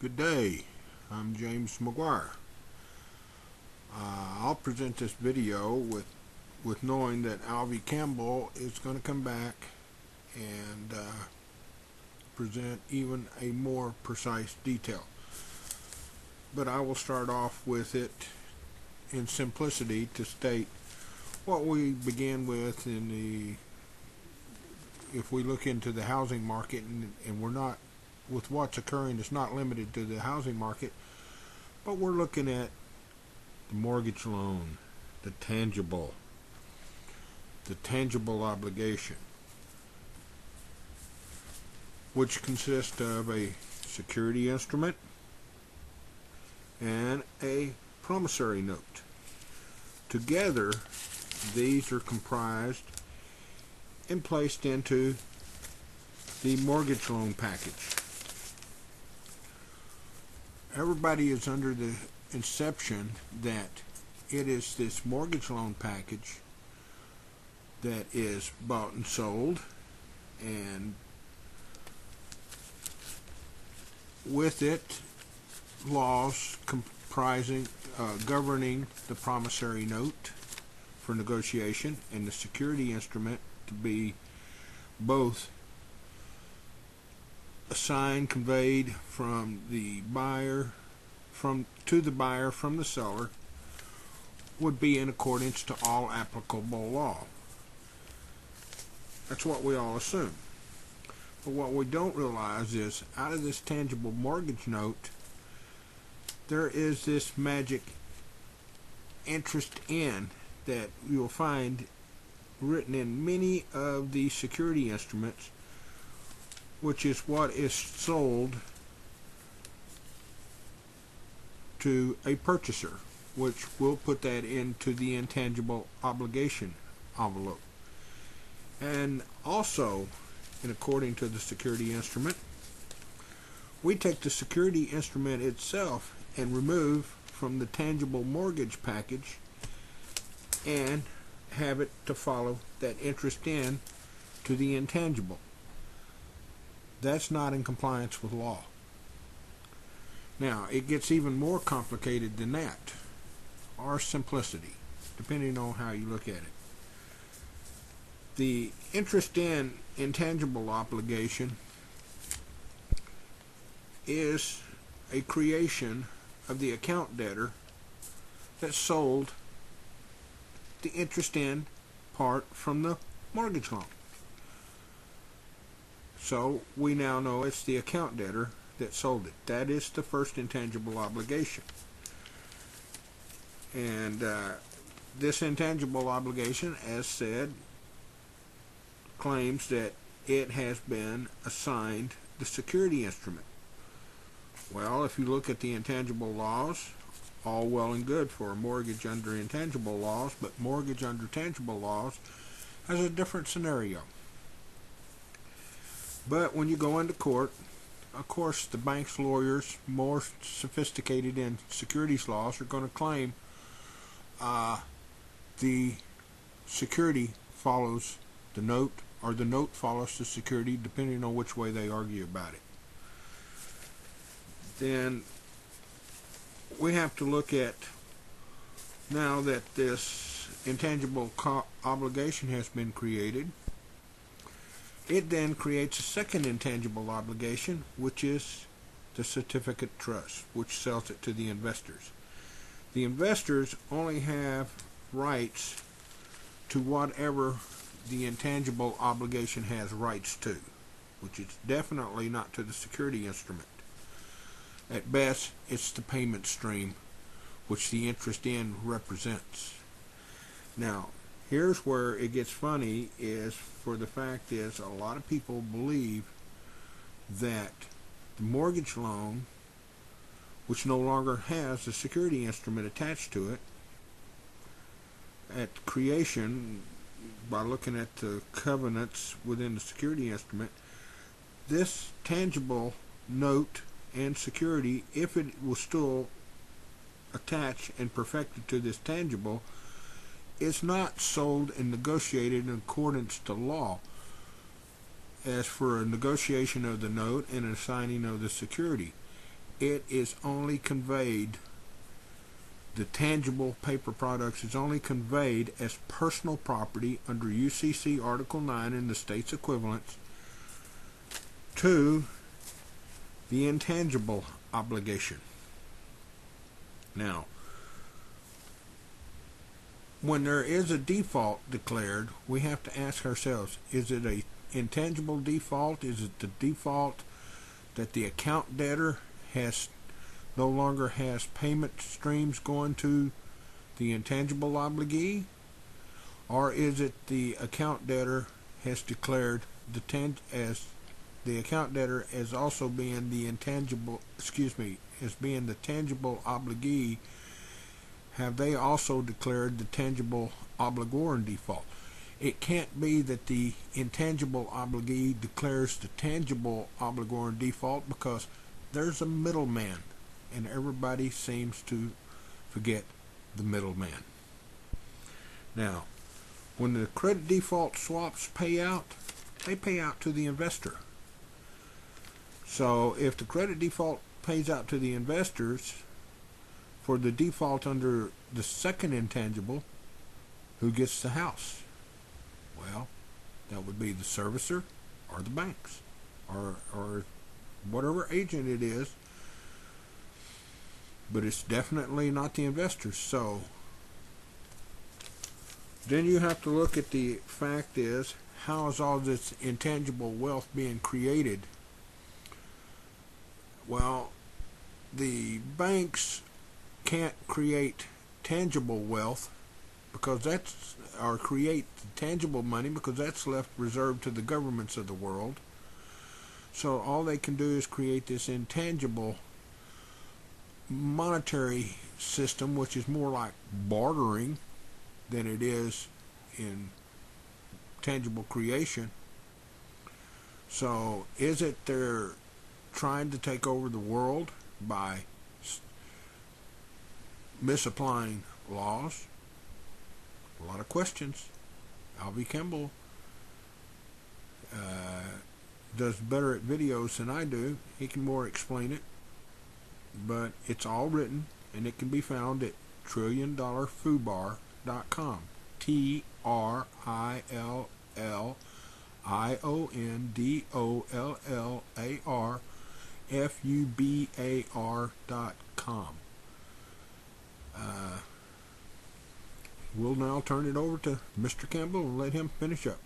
Good day, I'm J.mcguire. I'll present this video with knowing that Alvy Campbell is going to come back and present even a more precise detail. But I will start off with it in simplicity to state what we began with if we look into the housing market, and we're not, with what's occurring, it's not limited to the housing market, but we're looking at the mortgage loan, the tangible obligation, which consists of a security instrument and a promissory note. Together, these are comprised and placed into the mortgage loan package. Everybody is under the inception that it is this mortgage loan package that is bought and sold, and with it laws governing the promissory note for negotiation and the security instrument to be both assigned, conveyed from the buyer to the buyer from the seller, would be in accordance to all applicable law. That's what we all assume. But what we don't realize is, out of this tangible mortgage note, there is this magic interest in that you'll find written in many of the security instruments, which is what is sold to a purchaser, which will put that into the intangible obligation envelope. And also, and according to the security instrument, we take the security instrument itself and remove from the tangible mortgage package and have it to follow that interest in to the intangible. That's not in compliance with law. Now, it gets even more complicated than that, or simplicity, depending on how you look at it. The interest in intangible obligation is a creation of the account debtor that sold the interest in part from the mortgage loan. So we now know it's the account debtor that sold it. That is the first intangible obligation. And this intangible obligation, as said, claims that it has been assigned the security instrument. Well, if you look at the intangible laws, all well and good for a mortgage under intangible laws, but mortgage under tangible laws has a different scenario. But when you go into court, of course, the bank's lawyers, more sophisticated in securities laws, are going to claim the security follows the note, or the note follows the security, depending on which way they argue about it. Then we have to look at, now that this intangible obligation has been created, it then creates a second intangible obligation, which is the certificate trust, which sells it to the investors. The investors only have rights to whatever the intangible obligation has rights to, which is definitely not to the security instrument. At best, it's the payment stream, which the interest in represents. Now, here's where it gets funny, is for the fact is a lot of people believe that the mortgage loan, which no longer has the security instrument attached to it, at creation, by looking at the covenants within the security instrument, this tangible note and security, if it was still attached and perfected to this tangible, is not sold and negotiated in accordance to law. As for a negotiation of the note and a signing of the security, it is only conveyed, the tangible paper products is only conveyed as personal property under UCC Article 9 in the state's equivalents to the intangible obligation. Now, when there is a default declared, we have to ask ourselves, is it a intangible default? Is it the default that the account debtor no longer has payment streams going to the intangible obligee? Or is it the account debtor has declared as the account debtor as also being the intangible, as being the tangible obligee? Have they also declared the tangible obligor in default? It can't be that the intangible obligee declares the tangible obligor in default, because there's a middleman, and everybody seems to forget the middleman. Now, when the credit default swaps pay out, they pay out to the investor. So if the credit default pays out to the investors for the default under the second intangible, who gets the house? Well, that would be the servicer or the banks or whatever agent it is, but it's definitely not the investors. So then you have to look at the fact is, how is all this intangible wealth being created? Well, the banks can't create tangible wealth or create tangible money, because that's left reserved to the governments of the world. So all they can do is create this intangible monetary system, which is more like bartering than it is in tangible creation. So is it they're trying to take over the world by misapplying laws? A lot of questions. Alvy Kimball does better at videos than I do. He can more explain it, but it's all written, and it can be found at TrillionDollarFubar.com. TrillionDollarFubar.com. We'll now turn it over to Mr. Campbell and let him finish up.